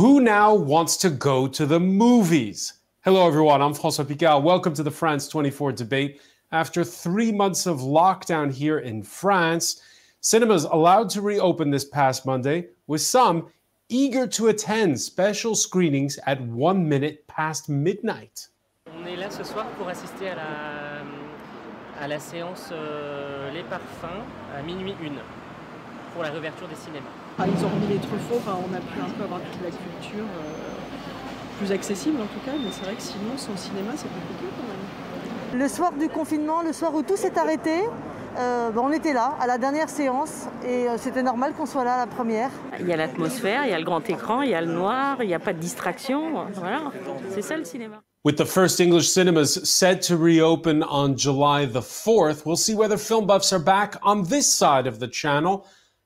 Who now wants to go to the movies? Hello, everyone. I'm François Picard. Welcome to the France 24 debate. After 3 months of lockdown here in France, cinemas allowed to reopen this past Monday, with some eager to attend special screenings at 1 minute past midnight. On est là ce soir pour assister à la séance Les Parfums à minuit 1 pour la réouverture des cinémas. Ils ont remis les Truffauts, on a pu un peu avoir toute la culture plus accessible en tout cas, mais c'est vrai que sinon sans cinéma c'est compliqué quand même. Le soir du confinement, le soir où tout s'est arrêté, on était là à la dernière séance et c'était normal qu'on soit là à la première. Il y a l'atmosphère, il y a le grand écran, il y a le noir, il n'y a pas de distraction, voilà, c'est ça le cinéma. With the first English cinemas set to reopen on July the 4th, we'll see whether film buffs are back on this side of the channel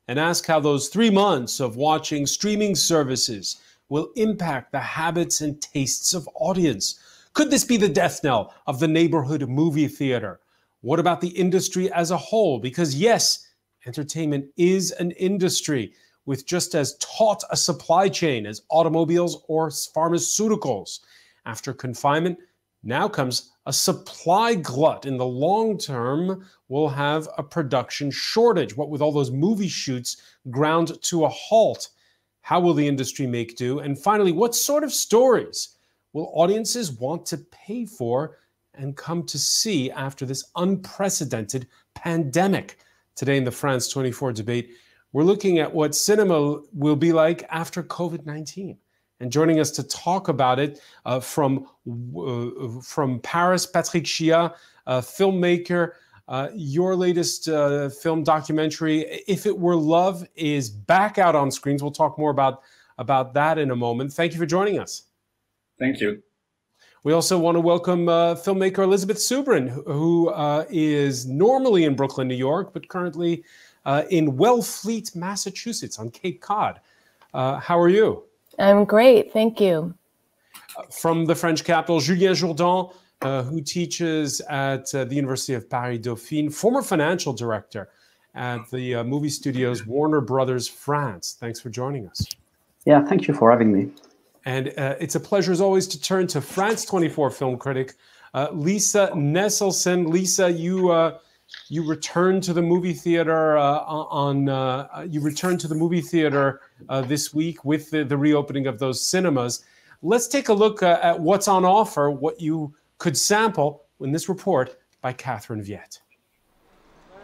and ask how those 3 months of watching streaming services will impact the habits and tastes of audience. Could this be the death knell of the neighborhood movie theater? What about the industry as a whole? Because yes, entertainment is an industry with just as taut a supply chain as automobiles or pharmaceuticals. After confinement, now comes a supply glut. In the long term, we'll have a production shortage. What with all those movie shoots ground to a halt? How will the industry make do? And finally, what sort of stories will audiences want to pay for and come to see after this unprecedented pandemic? Today in the France 24 debate, we're looking at what cinema will be like after COVID-19. And joining us to talk about it from Paris, Patrick Chia, filmmaker. Your latest film documentary, If It Were Love, is back out on screens. We'll talk more about that in a moment. Thank you for joining us. Thank you. We also want to welcome filmmaker Elizabeth Suberin, who is normally in Brooklyn, New York, but currently in Wellfleet, Massachusetts, on Cape Cod. How are you? I'm great, thank you. From the French capital, Julien Jourdan, who teaches at the University of Paris-Dauphine, former financial director at the movie studios Warner Brothers France. Thanks for joining us. Yeah, thank you for having me. And it's a pleasure, as always, to turn to France 24 film critic Lisa Nesselson. Lisa, you returned to the movie theater this week with the reopening of those cinemas. Let's take a look at what's on offer, what you could sample in this report by Catherine Viette.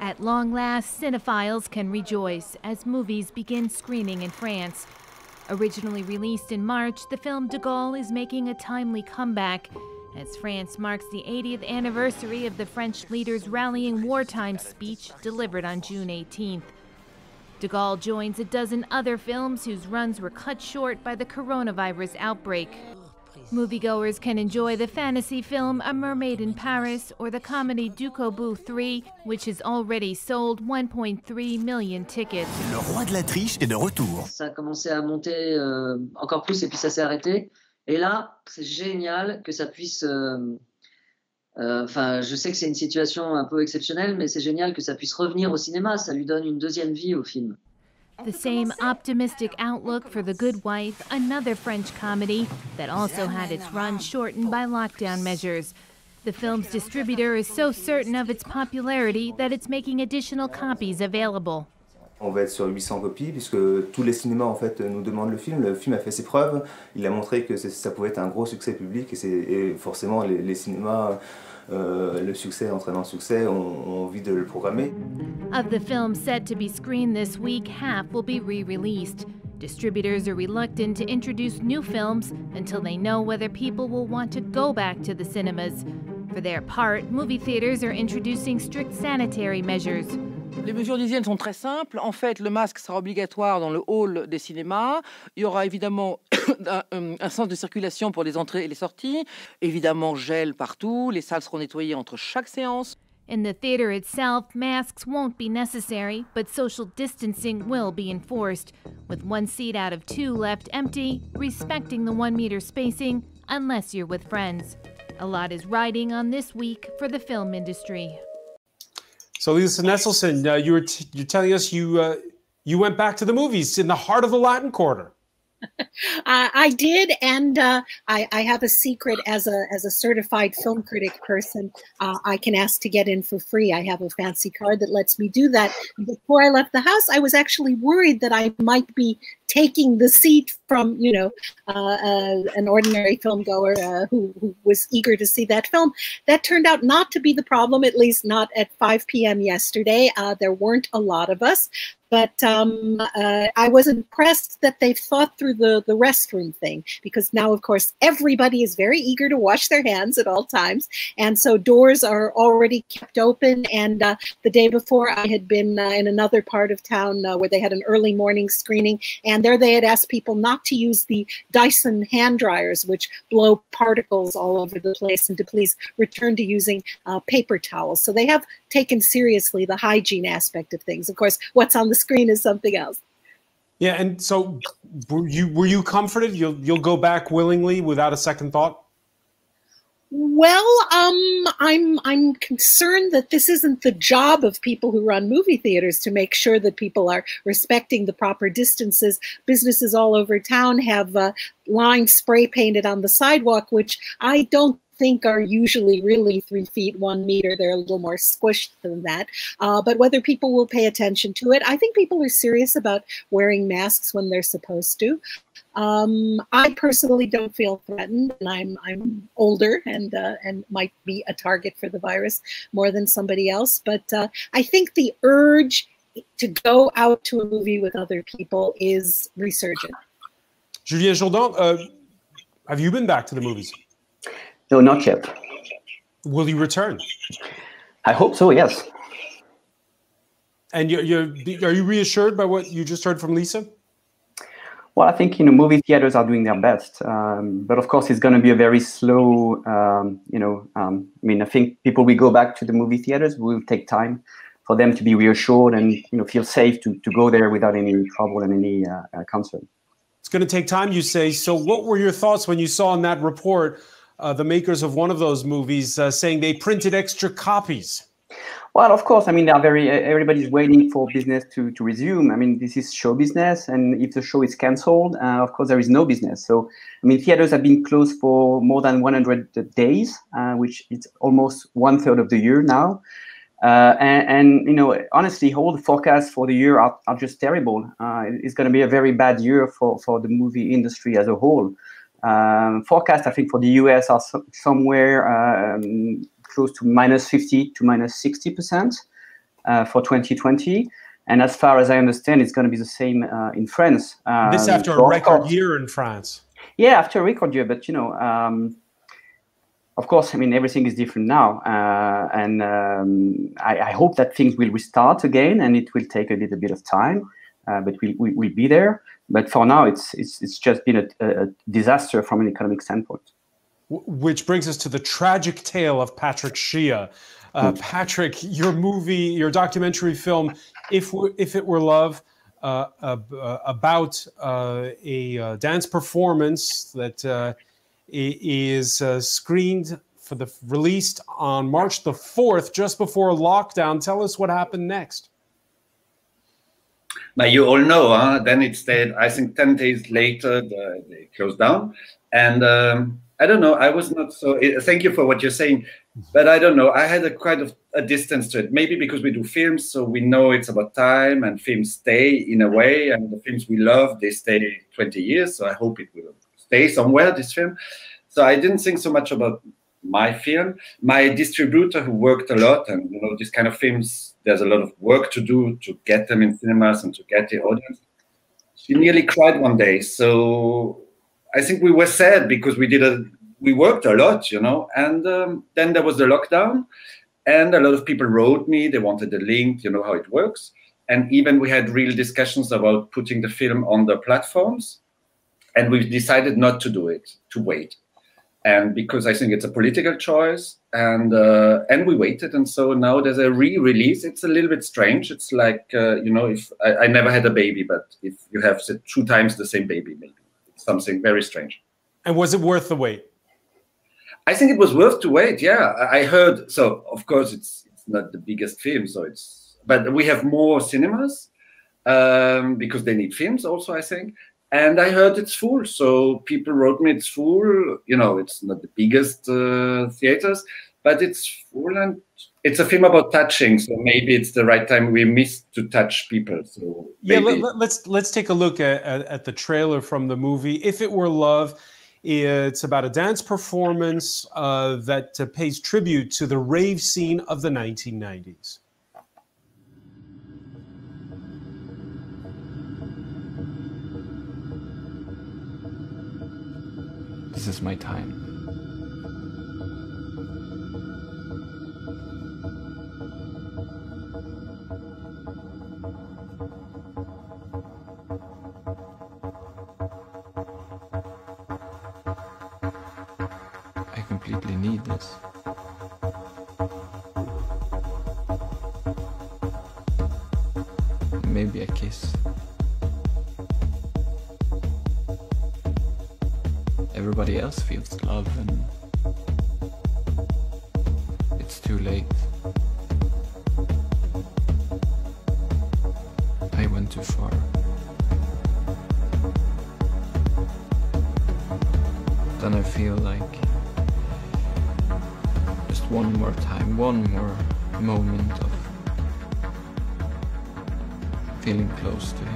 At long last, cinephiles can rejoice as movies begin screening in France. Originally released in March, the film De Gaulle is making a timely comeback as France marks the 80th anniversary of the French leader's rallying wartime speech delivered on June 18th. De Gaulle joins a dozen other films whose runs were cut short by the coronavirus outbreak. Moviegoers can enjoy the fantasy film A Mermaid in Paris or the comedy Ducobu 3, which has already sold 1.3 million tickets. Le roi de la triche est de retour. Ça a commencé à monter encore plus et puis ça s'est arrêté. Et là, c'est génial que ça puisse... je sais que c'est une situation un peu exceptionnelle, mais c'est génial que ça puisse revenir au cinéma. Ça lui donne une deuxième vie au film. The same optimistic outlook for The Good Wife, another French comedy that also had its run shortened by lockdown measures. The film's distributor is so certain of its popularity that it's making additional copies available. On va être sur 800 copies puisque tous les cinémas en fait nous demandent le film. Le film a fait ses preuves. Il a montré que ça pouvait être un gros succès public et forcément les cinémas, le succès entraînant le succès, ont envie de le programmer. Of the films set to be screened this week, half will be re-released. Distributors are reluctant to introduce new films until they know whether people will want to go back to the cinemas. For their part, movie theaters are introducing strict sanitary measures. Les mesures d'hygiène sont très simples. En fait, le masque sera obligatoire dans le hall des cinémas. Il y aura évidemment un sens de circulation pour les entrées et les sorties. Évidemment, gel partout. Les salles seront nettoyées entre chaque séance. In the theater itself, masks won't be necessary, but social distancing will be enforced, with 1 seat out of 2 left empty, respecting the 1 meter spacing, unless you're with friends. A lot is riding on this week for the film industry. So, Lisa Nesselson, you're telling us you went back to the movies in the heart of the Latin Quarter. I did, and I have a secret as a certified film critic person. I can ask to get in for free. I have a fancy card that lets me do that. Before I left the house, I was actually worried that I might be taking the seat from, you know, an ordinary film goer who was eager to see that film. That turned out not to be the problem, at least not at 5 p.m. yesterday. There weren't a lot of us. But I was impressed that they've thought through the restroom thing, because now, of course, everybody is very eager to wash their hands at all times. And so doors are already kept open. And the day before, I had been in another part of town where they had an early morning screening. And there they had asked people not to use the Dyson hand dryers, which blow particles all over the place, and to please return to using paper towels. So they have taken seriously the hygiene aspect of things. Of course, what's on the screen is something else. Yeah, and so were you comforted? You'll go back willingly without a second thought? Well, I'm concerned that this isn't the job of people who run movie theaters to make sure that people are respecting the proper distances. Businesses all over town have lines spray painted on the sidewalk, which I don't think are usually really 3 feet 1 meter. They're a little more squished than that. But whether people will pay attention to it, I think people are serious about wearing masks when they're supposed to. I personally don't feel threatened, and I'm older and might be a target for the virus more than somebody else. But I think the urge to go out to a movie with other people is resurgent. Julien Jourdan, have you been back to the movies? No, not yet. Will you return? I hope so, yes. And are you reassured by what you just heard from Lisa? Well, I think, movie theaters are doing their best. But of course, it's going to be a very slow, I mean, I think people will go back to the movie theaters. It will take time for them to be reassured and, feel safe to go there without any trouble and any concern. It's going to take time, you say. So what were your thoughts when you saw in that report the makers of one of those movies saying they printed extra copies? Well, of course, I mean, everybody's waiting for business to resume. I mean, this is show business, and if the show is canceled, of course, there is no business. So, I mean, theaters have been closed for more than 100 days, which is almost 1/3 of the year now. And honestly, all the forecasts for the year are just terrible. It's going to be a very bad year for the movie industry as a whole. Forecasts, I think, for the US are somewhere close to -50% to -60% for 2020. And as far as I understand, it's going to be the same in France. This after a record year in France. Yeah, after a record year. But, of course, I mean, everything is different now. And I hope that things will restart again, and it will take a little bit of time. But we'll be there. But for now, it's just been a disaster from an economic standpoint. Which brings us to the tragic tale of Patrick Shea. Patrick, your documentary film, If It Were Love, about a dance performance that is screened for the released on March the 4th, just before lockdown. Tell us what happened next. Now, you all know, then it stayed, I think 10 days later, they closed down. And I don't know, I was not so, thank you for what you're saying, but I don't know, I had quite a distance to it. Maybe because we do films, so we know it's about time, and films stay in a way, and the films we love, they stay 20 years, so I hope it will stay somewhere, this film. So I didn't think so much about my film. My distributor, who worked a lot, and these kind of films, there's a lot of work to do to get them in cinemas and to get the audience. She nearly cried one day. So I think we were sad because we worked a lot, and then there was the lockdown, and a lot of people wrote me, they wanted a link, how it works. And even we had real discussions about putting the film on the platforms, and we decided not to do it, to wait. And because I think it's a political choice, and we waited, and so now there's a re-release. It's a little bit strange. It's like, if I never had a baby, but if you have 2 times the same baby, maybe. Something very strange. And was it worth the wait? I think it was worth to wait. Yeah, I heard. So of course it's not the biggest film. So but we have more cinemas because they need films also, I think. And I heard it's full, so people wrote me it's full. You know, it's not the biggest theaters, but it's full, and it's a film about touching. So maybe it's the right time we missed to touch people. So yeah, maybe. let's take a look at the trailer from the movie. If It Were Love, it's about a dance performance that pays tribute to the rave scene of the 1990s. This is my time. I completely need this. Maybe a kiss. Everybody else feels love, and it's too late. I went too far. Then I feel like just one more time, one more moment of feeling close to him.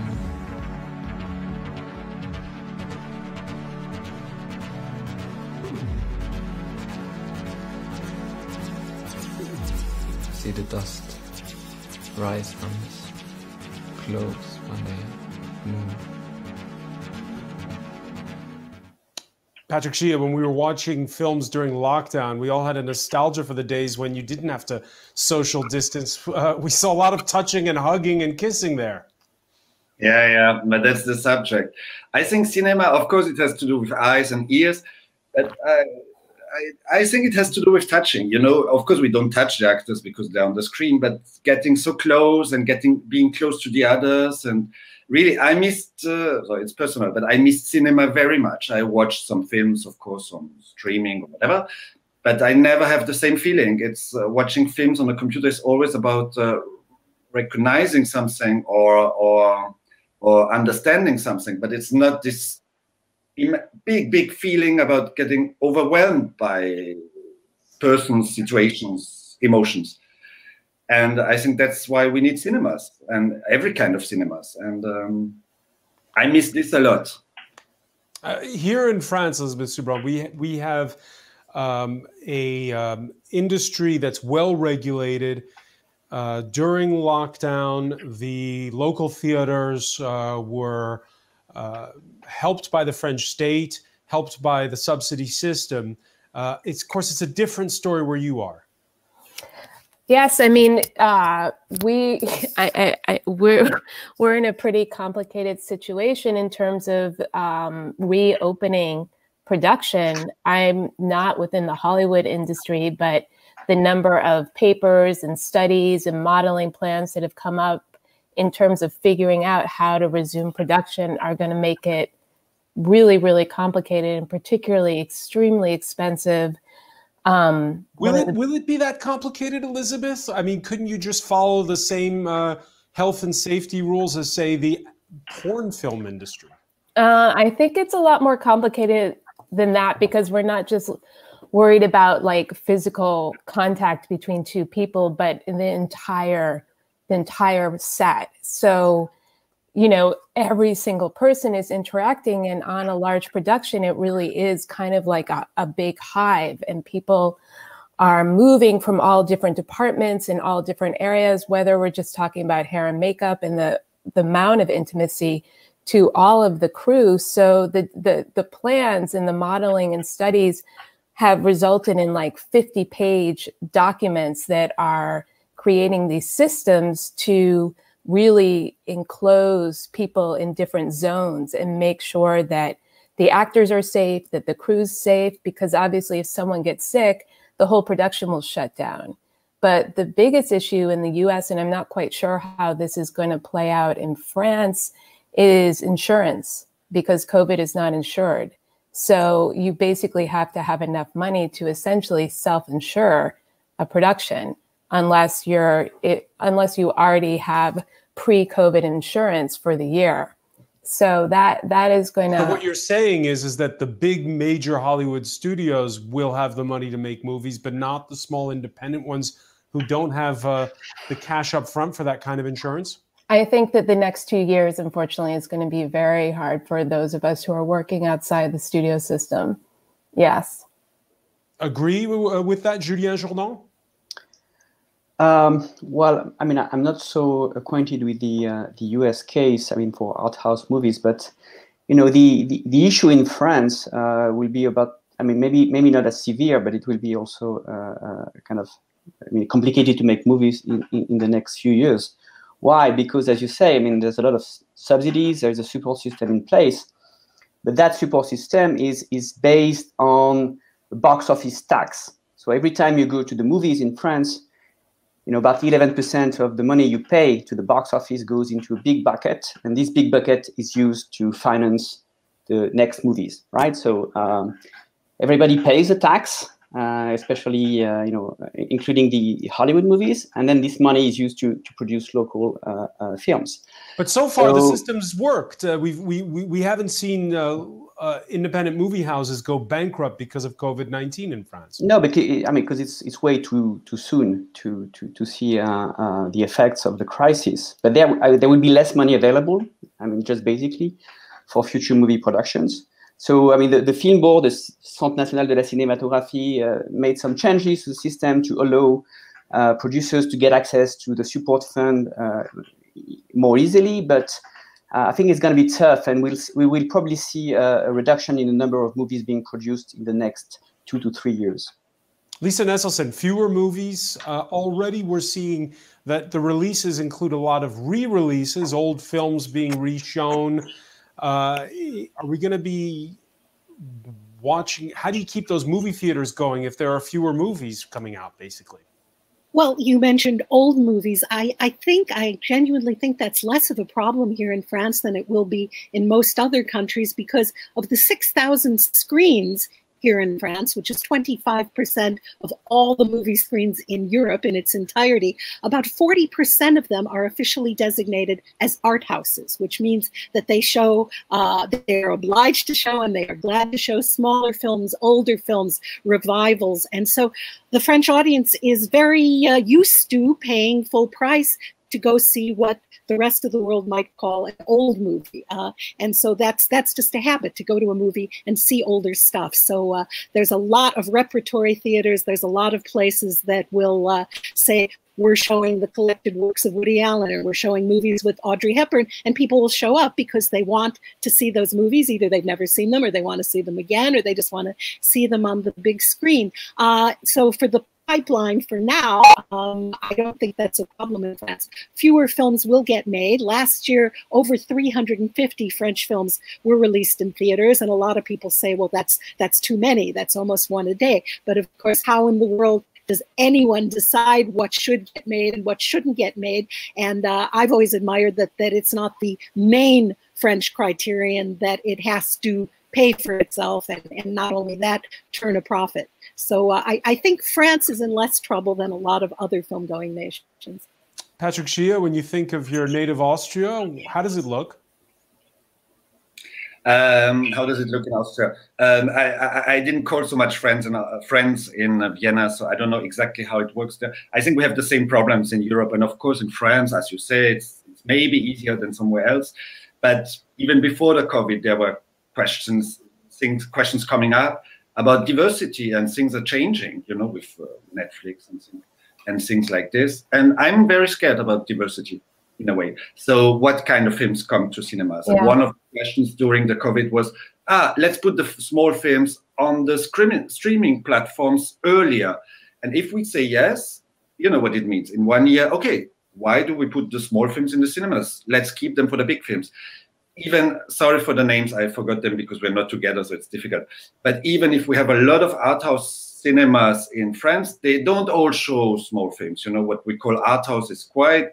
See the dust rise from his clothes when they move. Patrick Shia, when we were watching films during lockdown, we all had a nostalgia for the days when you didn't have to social distance. We saw a lot of touching and hugging and kissing there. Yeah, but that's the subject. I think cinema, of course, it has to do with eyes and ears, but I think it has to do with touching. You know, of course, we don't touch the actors because they're on the screen, but getting so close and being close to the others. And really, I missed, so it's personal, but I missed cinema very much. I watched some films, of course, on streaming or whatever, but I never have the same feeling. It's watching films on the computer is always about recognizing something or understanding something, but it's not this big feeling about getting overwhelmed by persons, situations, emotions. And I think that's why we need cinemas, and every kind of cinemas. And I miss this a lot. Here in France, Elizabeth Suberin, we have a industry that's well regulated. During lockdown, the local theaters were helped by the French state, helped by the subsidy system. Of course, it's a different story where you are. Yes, I mean, we're in a pretty complicated situation in terms of reopening production. I'm not within the Hollywood industry, but the number of papers and studies and modeling plans that have come up in terms of figuring out how to resume production are going to make it really, really complicated and particularly extremely expensive. Will it be that complicated, Elizabeth? I mean, couldn't you just follow the same health and safety rules as, say, the porn film industry? I think it's a lot more complicated than that, because we're not just worried about like physical contact between two people, but in the entire set. So, you know, every single person is interacting, and on a large production, it really is kind of like a big hive, and people are moving from all different departments in all different areas, whether we're just talking about hair and makeup and the amount of intimacy to all of the crew. So the plans and the modeling and studies have resulted in like 50-page documents that are creating these systems to really enclose people in different zones and make sure that the actors are safe, that the crew's safe, because obviously if someone gets sick, the whole production will shut down. But the biggest issue in the US, and I'm not quite sure how this is going to play out in France, is insurance, because COVID is not insured. So you basically have to have enough money to essentially self-insure a production, unless you already have pre-COVID insurance for the year. So that is going to. So what you're saying is that the big major Hollywood studios will have the money to make movies, but not the small independent ones who don't have the cash up front for that kind of insurance? I think that the next 2 years, unfortunately, is going to be very hard for those of us who are working outside the studio system. Yes. Agree with that, Julien Jourdan? Well, I mean, I'm not so acquainted with the US case, I mean, for art house movies, but, you know, the issue in France will be about, I mean, maybe not as severe, but it will be also kind of, I mean, complicated to make movies in the next few years. Why? Because, as you say, I mean, there's a lot of subsidies, there's a support system in place, but that support system is based on the box office tax. So every time you go to the movies in France, you know, about 11% of the money you pay to the box office goes into a big bucket, and this big bucket is used to finance the next movies, right? So everybody pays a tax, especially, you know, including the Hollywood movies, and then this money is used to produce local films. But so far, the system's worked. We haven't seen independent movie houses go bankrupt because of COVID-19 in France. No, because I mean, because it's way too soon to see the effects of the crisis. But there will be less money available. I mean, just basically for future movie productions. So I mean, the film board, the Centre National de la Cinématographie, made some changes to the system to allow producers to get access to the support fund more easily, but I think it's going to be tough, and we will probably see a reduction in the number of movies being produced in the next 2 to 3 years. Lisa Nesselson, fewer movies. Already we're seeing that the releases include a lot of re-releases, old films being reshown. Are we going to be watching? How do you keep those movie theaters going if there are fewer movies coming out, basically? Well, you mentioned old movies. I genuinely think that's less of a problem here in France than it will be in most other countries, because of the 6,000 screens here in France, which is 25% of all the movie screens in Europe in its entirety, about 40% of them are officially designated as art houses, which means that they show, they're obliged to show, and they are glad to show smaller films, older films, revivals. And so the French audience is very used to paying full price to go see what the rest of the world might call an old movie. And so that's just a habit, to go to a movie and see older stuff. So there's a lot of repertory theaters. There's a lot of places that will say, we're showing the collected works of Woody Allen, or we're showing movies with Audrey Hepburn, and people will show up because they want to see those movies. Either they've never seen them, or they want to see them again, or they just want to see them on the big screen. So for the pipeline for now, I don't think that's a problem in France. Fewer films will get made. Last year, over 350 French films were released in theaters, and a lot of people say, well, that's too many. That's almost one a day. But of course, how in the world does anyone decide what should get made and what shouldn't get made? And I've always admired that it's not the main French criterion, that it has to pay for itself, and not only that, turn a profit. So I think France is in less trouble than a lot of other film-going nations. Patrick Shia, when you think of your native Austria, how does it look? How does it look in Austria? I didn't call so much friends in Vienna, so I don't know exactly how it works there. I think we have the same problems in Europe, and of course in France, as you say, it's maybe easier than somewhere else. But even before the COVID, there were questions coming up about diversity, and things are changing, you know, with Netflix and things like this. And I'm very scared about diversity in a way. So what kind of films come to cinemas? Yeah. And one of the questions during the COVID was, let's put the small films on the streaming platforms earlier. And if we say yes, you know what it means. In 1 year, okay, why do we put the small films in the cinemas? Let's keep them for the big films. Even, sorry for the names, I forgot them because we're not together, so it's difficult. But even if we have a lot of art house cinemas in France, they don't all show small films. You know, what we call art house is quite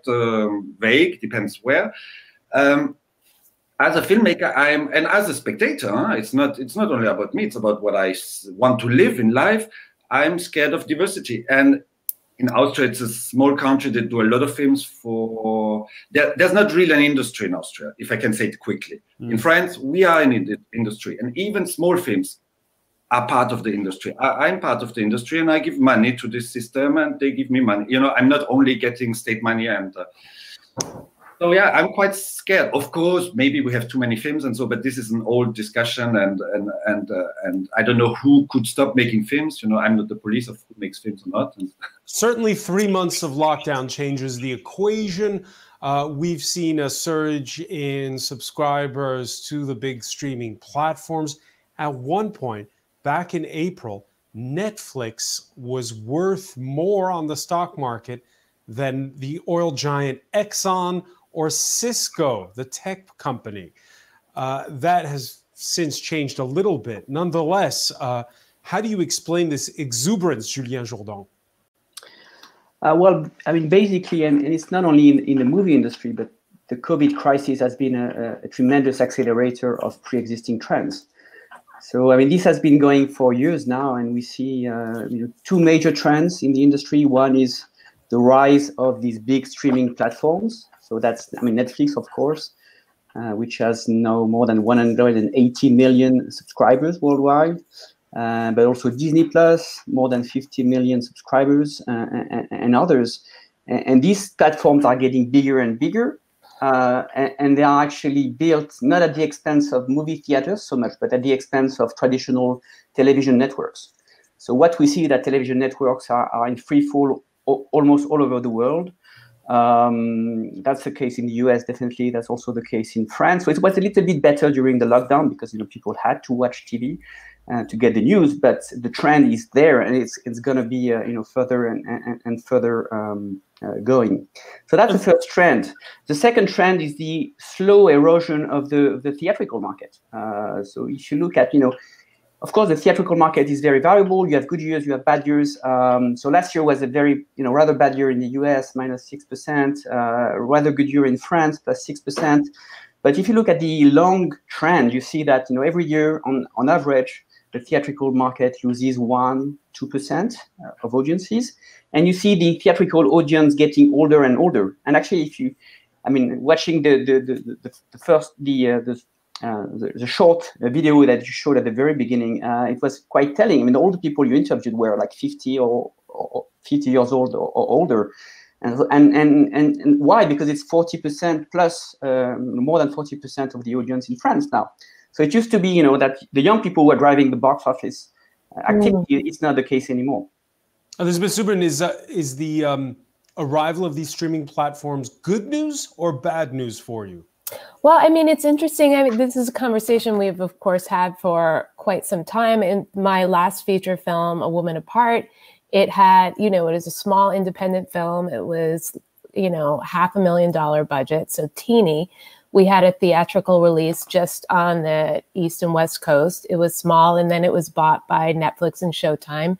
vague, depends where. As a filmmaker, and as a spectator, it's not only about me, it's about what I want to live in life. I'm scared of diversity. And in Austria, it's a small country that do a lot of films for. There's not really an industry in Austria, if I can say it quickly. In France, we are in the industry, and even small films are part of the industry. I'm part of the industry, and I give money to this system, and they give me money. You know, I'm not only getting state money, and so yeah, I'm quite scared. Of course, maybe we have too many films, and so, but this is an old discussion, and I don't know who could stop making films. You know, I'm not the police of who makes films or not. Certainly, 3 months of lockdown changes the equation. We've seen a surge in subscribers to the big streaming platforms. At one point, back in April, Netflix was worth more on the stock market than the oil giant Exxon or Cisco, the tech company. That has since changed a little bit. Nonetheless, how do you explain this exuberance, Julien Jourdan? Well, I mean, basically, and it's not only in the movie industry, but the COVID crisis has been a tremendous accelerator of pre-existing trends. So, I mean, this has been going for years now, and we see two major trends in the industry. One is the rise of these big streaming platforms. So that's, I mean, Netflix, of course, which has now more than 180 million subscribers worldwide. But also Disney Plus, more than 50 million subscribers, and others. And these platforms are getting bigger and bigger. And they are actually built not at the expense of movie theaters so much, but at the expense of traditional television networks. So what we see is that television networks are in free fall almost all over the world. That's the case in the US, definitely. That's also the case in France. So it was a little bit better during the lockdown because people had to watch TV to get the news, but the trend is there, and it's going to be further and further going. So that's the first trend. The second trend is the slow erosion of the theatrical market. So if you look at of course, the theatrical market is very variable. You have good years, you have bad years. So last year was a very, rather bad year in the US, -6%. Rather good year in France, +6%. But if you look at the long trend, you see that every year, on average, the theatrical market loses 1-2% of audiences, and you see the theatrical audience getting older and older. And actually, watching the short video that you showed at the very beginning, it was quite telling. I mean, all the people you interviewed were like 50 or 50 years old or older. And why? Because it's 40% plus, more than 40% of the audience in France now. So it used to be, that the young people were driving the box office activity. It's not the case anymore. Elizabeth Suberin, is the arrival of these streaming platforms good news or bad news for you? Well, I mean, it's interesting. I mean, this is a conversation we've, of course, had for quite some time. In my last feature film, A Woman Apart, it had, it was a small independent film. It was, $500,000 budget, so teeny. We had a theatrical release just on the East and West Coast. It was small, and then it was bought by Netflix and Showtime.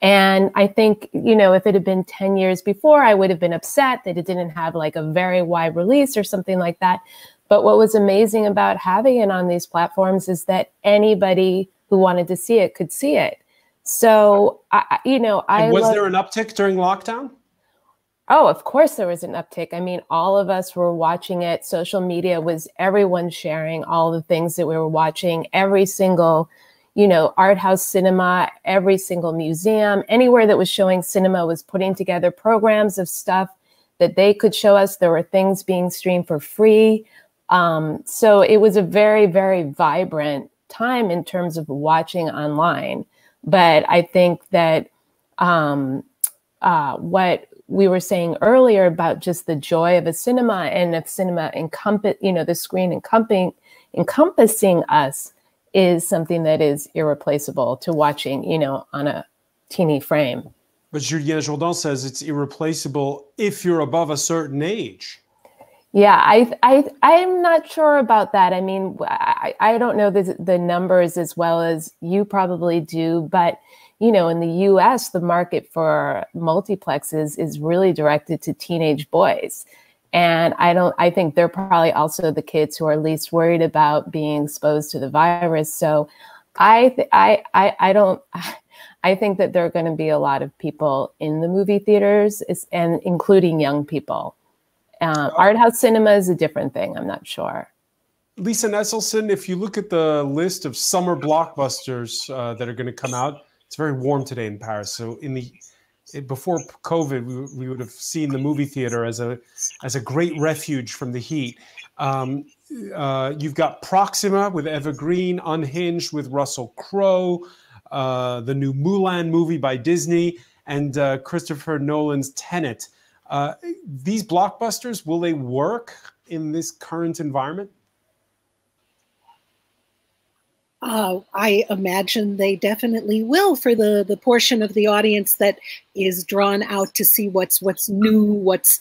And I think, if it had been 10 years before, I would have been upset that it didn't have like a very wide release or something like that. But what was amazing about having it on these platforms is that anybody who wanted to see it could see it. So, was there an uptick during lockdown? Oh, of course there was an uptick. I mean, all of us were watching it. Social media was everyone sharing all the things that we were watching. Every single, art house cinema, every single museum, anywhere that was showing cinema was putting together programs of stuff that they could show us. There were things being streamed for free. So it was a very, very vibrant time in terms of watching online. But I think that what we were saying earlier about just the joy of a cinema and of cinema the screen encompassing us is something that is irreplaceable to watching, on a teeny frame. But Julien Jourdan says it's irreplaceable if you're above a certain age. Yeah, I'm not sure about that. I mean, I don't know the numbers as well as you probably do, but in the US, the market for multiplexes is really directed to teenage boys. And I think they're probably also the kids who are least worried about being exposed to the virus. So I I think that there are going to be a lot of people in the movie theaters, and including young people. Art house cinema is a different thing. I'm not sure. Lisa Nesselson, if you look at the list of summer blockbusters that are going to come out, it's very warm today in Paris. So before COVID, we would have seen the movie theater as a great refuge from the heat. You've got Proxima with Eva Green, Unhinged with Russell Crowe, the new Mulan movie by Disney, and Christopher Nolan's Tenet. These blockbusters, will they work in this current environment? I imagine they definitely will for the portion of the audience that is drawn out to see what's new, what's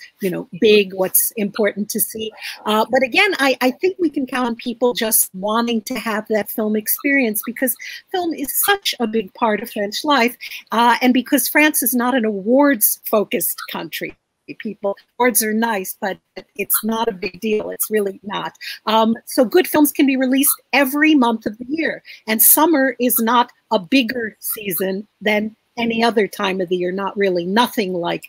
big, what's important to see. But again, I think we can count on people just wanting to have that film experience, because film is such a big part of French life, and because France is not an awards-focused country. People, awards are nice, but it's not a big deal. It's really not. So good films can be released every month of the year. And summer is not a bigger season than any other time of the year, not really, nothing like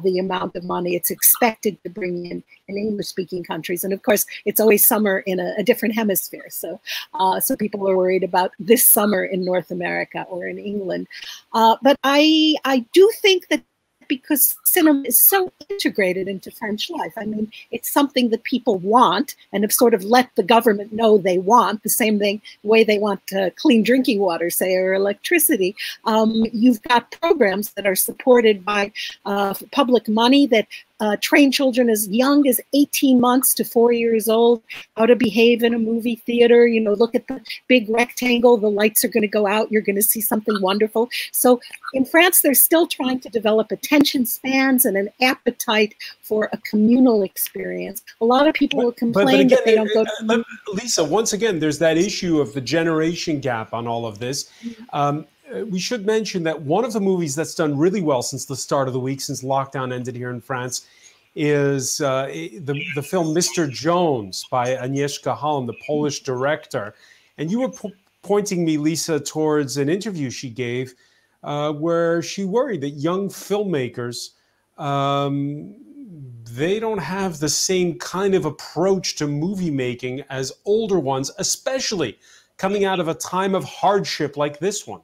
the amount of money it's expected to bring in English-speaking countries. And of course, it's always summer in a different hemisphere. So people are worried about this summer in North America or in England. But I do think that because cinema is so integrated into French life. I mean, it's something that people want and have sort of let the government know they want, the same way they want clean drinking water, say, or electricity. You've got programs that are supported by public money that train children as young as 18 months to 4 years old, how to behave in a movie theater. Look at the big rectangle, the lights are going to go out, you're going to see something wonderful. So in France, they're still trying to develop attention spans and an appetite for a communal experience. A lot of people will complain that they don't go to... Lisa, once again, there's that issue of the generation gap on all of this. We should mention that one of the movies that's done really well since the start of the week, since lockdown ended here in France, is the film Mr. Jones by Agnieszka Holland, the Polish director. And you were pointing me, Lisa, towards an interview she gave where she worried that young filmmakers, they don't have the same kind of approach to movie making as older ones, especially coming out of a time of hardship like this one.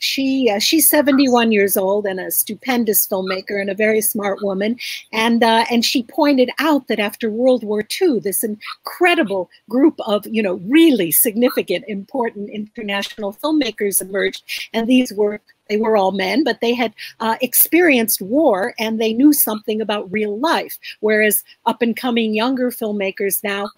She's 71 years old and a stupendous filmmaker and a very smart woman. And she pointed out that after World War II, this incredible group of, really significant, important international filmmakers emerged. And they were all men, but they had experienced war and they knew something about real life. Whereas up-and-coming younger filmmakers now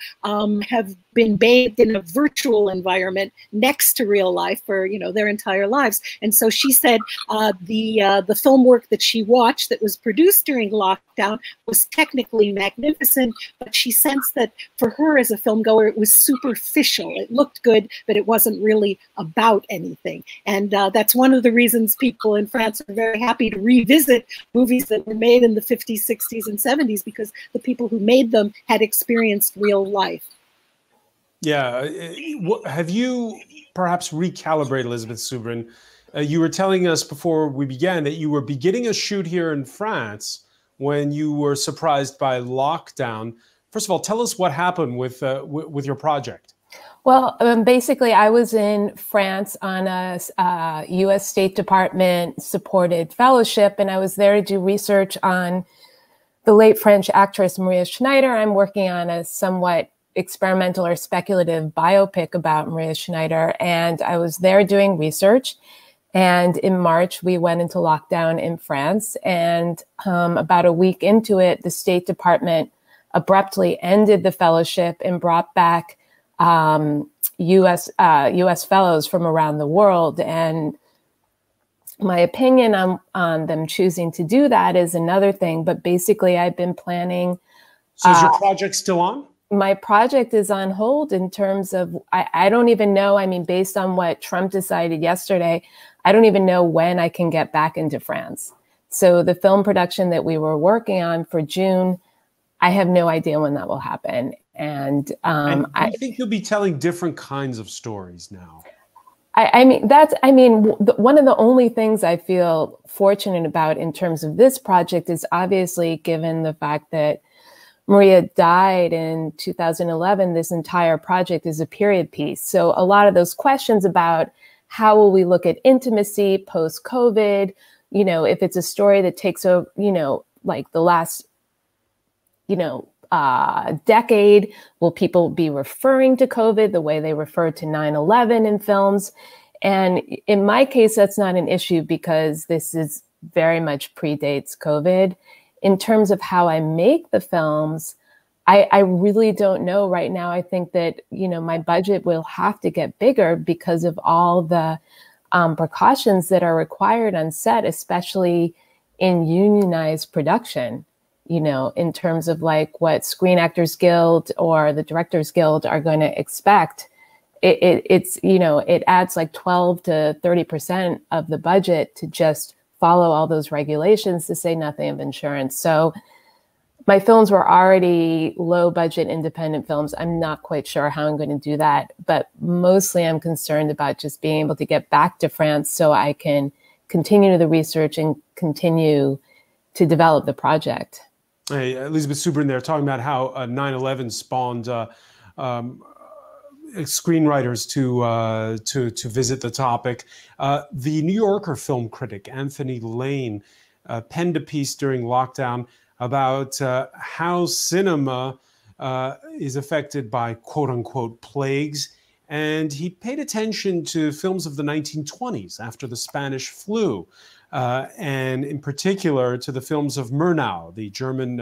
have been bathed in a virtual environment next to real life for their entire lives. And so she said the film work that she watched that was produced during lockdown was technically magnificent, but she sensed that for her as a film goer, it was superficial. It looked good, but it wasn't really about anything. And that's one of the reasons people in France are very happy to revisit movies that were made in the 50s, 60s, and 70s, because the people who made them had experienced real life. Yeah. Have you perhaps recalibrated, Elizabeth Suberin? You were telling us before we began that you were beginning a shoot here in France when you were surprised by lockdown. First of all, tell us what happened with your project. Well, basically, I was in France on a U.S. State Department supported fellowship, and I was there to do research on the late French actress Maria Schneider. I'm working on a somewhat experimental or speculative biopic about Maria Schneider, and I was there doing research. And in March, we went into lockdown in France, and about a week into it, the State Department abruptly ended the fellowship and brought back U.S. fellows from around the world. And my opinion on them choosing to do that is another thing. But basically, I've been planning. So is your project still on? My project is on hold in terms of, I don't even know. I mean, based on what Trump decided yesterday, I don't even know when I can get back into France. So the film production that we were working on for June, I have no idea when that will happen. And I think you'll be telling different kinds of stories now. I mean, one of the only things I feel fortunate about in terms of this project is obviously, given the fact that Maria died in 2011, this entire project is a period piece. So a lot of those questions about how will we look at intimacy post-COVID, you know, if it's a story that takes over, you know, like the last, you know, decade, will people be referring to COVID the way they refer to 9/11 in films? And in my case, that's not an issue because this is very much predates COVID. In terms of how I make the films, I really don't know right now. I think that, you know, my budget will have to get bigger because of all the precautions that are required on set, especially in unionized production, you know, in terms of like what Screen Actors Guild or the Directors Guild are going to expect. It's, you know, it adds like 12 to 30% of the budget to just follow all those regulations, to say nothing of insurance. So my films were already low budget independent films. I'm not quite sure how I'm going to do that, but mostly I'm concerned about just being able to get back to France so I can continue the research and continue to develop the project. Hey, Elizabeth Suberin there talking about how 9/11 spawned screenwriters to visit the topic. The New Yorker film critic Anthony Lane penned a piece during lockdown about how cinema is affected by quote-unquote plagues, and he paid attention to films of the 1920s after the Spanish flu, and in particular to the films of Murnau, the German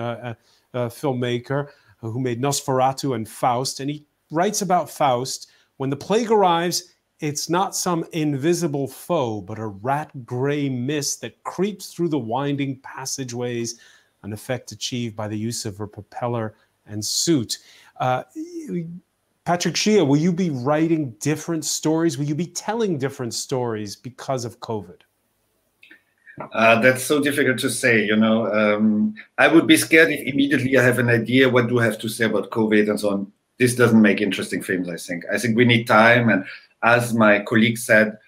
filmmaker who made Nosferatu and Faust. And he writes about Faust: when the plague arrives, it's not some invisible foe, but a rat-gray mist that creeps through the winding passageways, an effect achieved by the use of a propeller and suit. Patrick Shia, will you be writing different stories? Will you be telling different stories because of COVID? That's so difficult to say, you know. I would be scared if immediately I have an idea what do I have to say about COVID and so on. This doesn't make interesting films, I think. I think we need time, and as my colleague said,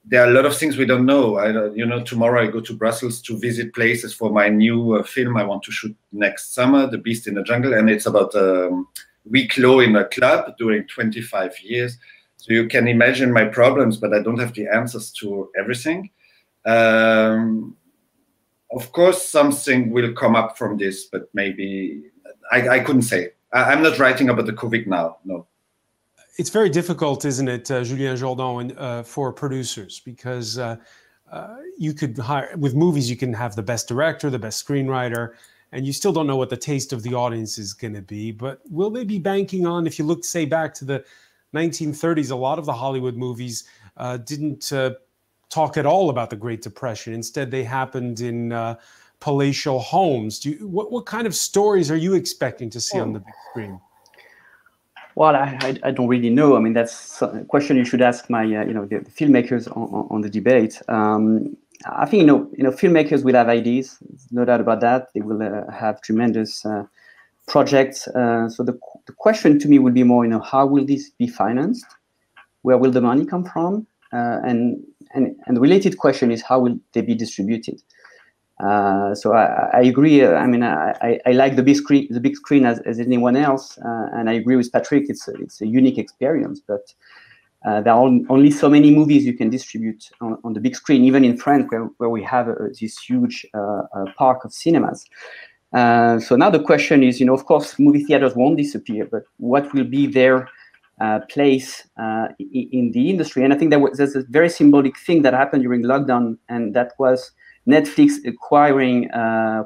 there are a lot of things we don't know. You know, tomorrow I go to Brussels to visit places for my new film I want to shoot next summer, The Beast in the Jungle, and it's about Wicklow in a club during 25 years. So you can imagine my problems, but I don't have the answers to everything. Of course, something will come up from this, but maybe I couldn't say. I'm not writing about the COVID now, no. It's very difficult, isn't it, Julien Jourdan, for producers, because you could hire, with movies, you can have the best director, the best screenwriter, and you still don't know what the taste of the audience is going to be. But will they be banking on, if you look, say, back to the 1930s, a lot of the Hollywood movies didn't talk at all about the Great Depression. Instead, they happened in palatial homes. What kind of stories are you expecting to see on the big screen? Well, I don't really know. I mean, that's a question you should ask my, you know, the filmmakers on the debate. I think, you know, filmmakers will have ideas. There's no doubt about that. They will have tremendous projects. So the question to me would be more, you know, how will this be financed? Where will the money come from? And the related question is, how will they be distributed? So I agree. I mean, I like the big screen as anyone else, and I agree with Patrick. It's a unique experience, but there are only so many movies you can distribute on the big screen, even in France, where we have this huge park of cinemas. So now the question is, you know, of course, movie theaters won't disappear, but what will be their place in the industry? And I think there's a very symbolic thing that happened during lockdown, and that was Netflix acquiring,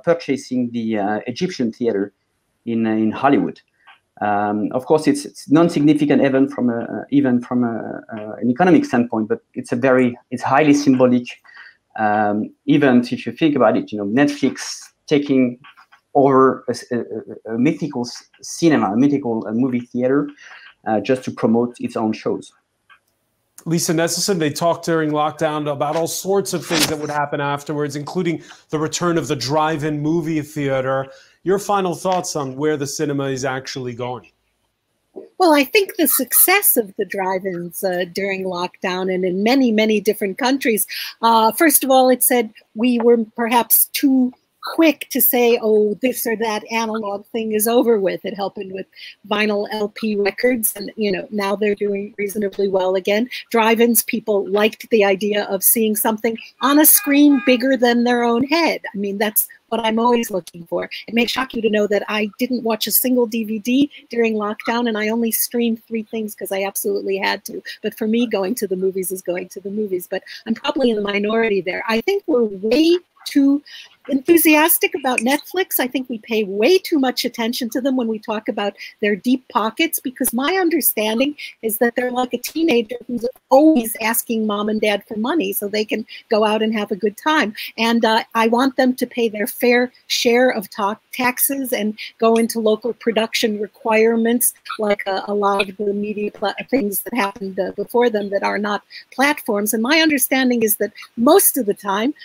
purchasing the Egyptian theater in Hollywood. Of course, it's non-significant even from an economic standpoint, but it's highly symbolic event if you think about it. You know, Netflix taking over a mythical cinema, a mythical movie theater, just to promote its own shows. Lisa Nesselson, they talked during lockdown about all sorts of things that would happen afterwards, including the return of the drive-in movie theater. Your final thoughts on where the cinema is actually going? Well, I think the success of the drive-ins during lockdown and in many, many different countries, first of all, it said we were perhaps too quick to say, oh, this or that analog thing is over with. It happened with vinyl LP records, and now they're doing reasonably well again. Drive-ins, people liked the idea of seeing something on a screen bigger than their own head. I mean, that's what I'm always looking for. It may shock you to know that I didn't watch a single DVD during lockdown, and I only streamed 3 things because I absolutely had to. But for me, going to the movies is going to the movies. But I'm probably in the minority there. I think we're way too enthusiastic about Netflix. I think we pay way too much attention to them when we talk about their deep pockets, because my understanding is that they're like a teenager who's always asking mom and dad for money so they can go out and have a good time. And I want them to pay their fair share of taxes and go into local production requirements, like a lot of the media things that happened before them that are not platforms. And my understanding is that most of the time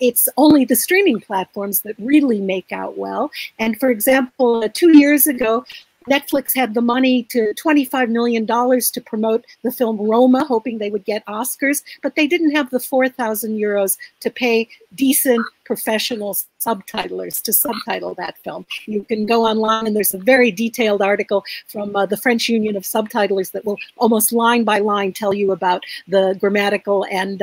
it's only the streaming platforms that really make out well. And for example, 2 years ago, Netflix had the money to $25 million to promote the film Roma, hoping they would get Oscars, but they didn't have the 4,000 euros to pay decent professional subtitlers to subtitle that film. You can go online and there's a very detailed article from the French Union of Subtitlers that will almost line by line tell you about the grammatical and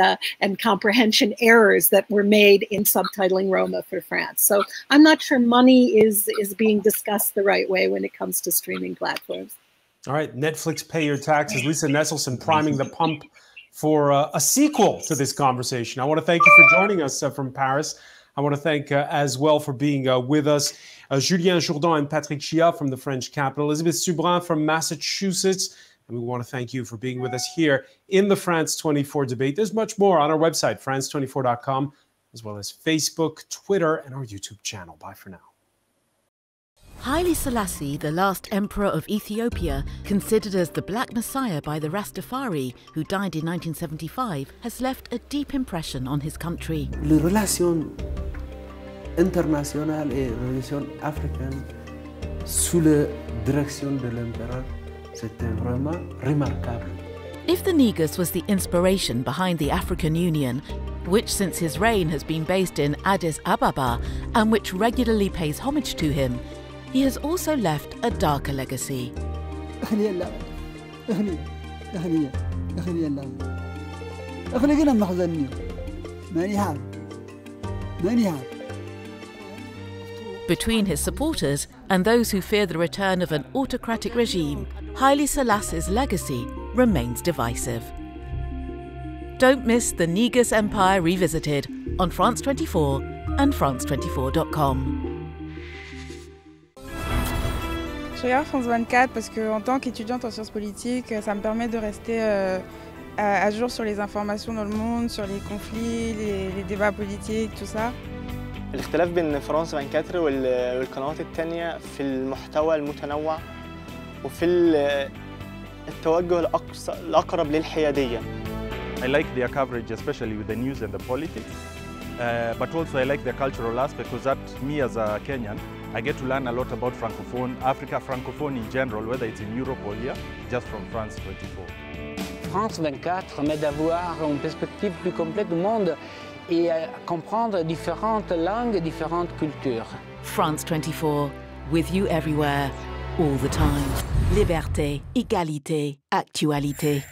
comprehension errors that were made in subtitling Roma for France. So I'm not sure money is being discussed the right way when it comes to streaming platforms. All right, Netflix, pay your taxes. Lisa Nesselson priming the pump for a sequel to this conversation. I want to thank you for joining us from Paris. I want to thank as well for being with us Julien Jourdan and Patrick Chia from the French capital, Elizabeth Suberin from Massachusetts. And we want to thank you for being with us here in the France 24 debate. There's much more on our website, france24.com, as well as Facebook, Twitter, and our YouTube channel. Bye for now. Haile Selassie, the last emperor of Ethiopia, considered as the Black Messiah by the Rastafari, who died in 1975, has left a deep impression on his country. Les relations internationales et relations africaines sous la direction de l'empereur, c'était vraiment remarquable. If the Negus was the inspiration behind the African Union, which since his reign has been based in Addis Ababa and which regularly pays homage to him, he has also left a darker legacy. Between his supporters and those who fear the return of an autocratic regime, Haile Selassie's legacy remains divisive. Don't miss the Negus Empire Revisited on France 24 and France24.com. Je regarde France 24 parce qu'en tant qu'étudiante en sciences politiques, ça me permet de rester à jour sur les informations dans le monde, sur les conflits, les débats politiques, tout ça. الاختلاف بين فرانس 24 والقنوات التانية في المحتوى المتنوع وفي التوجه الأقرب للحيادية. I like their coverage, especially with the news and the politics, but also I like the cultural aspect because that, me as a Kenyan, I get to learn a lot about Francophone, Africa, Francophone in general, whether it's in Europe or here, just from France 24. France 24 m'aide à voir une perspective plus complète du monde et à comprendre différentes langues et différentes cultures. France 24, with you everywhere, all the time. Liberté, égalité, actualité.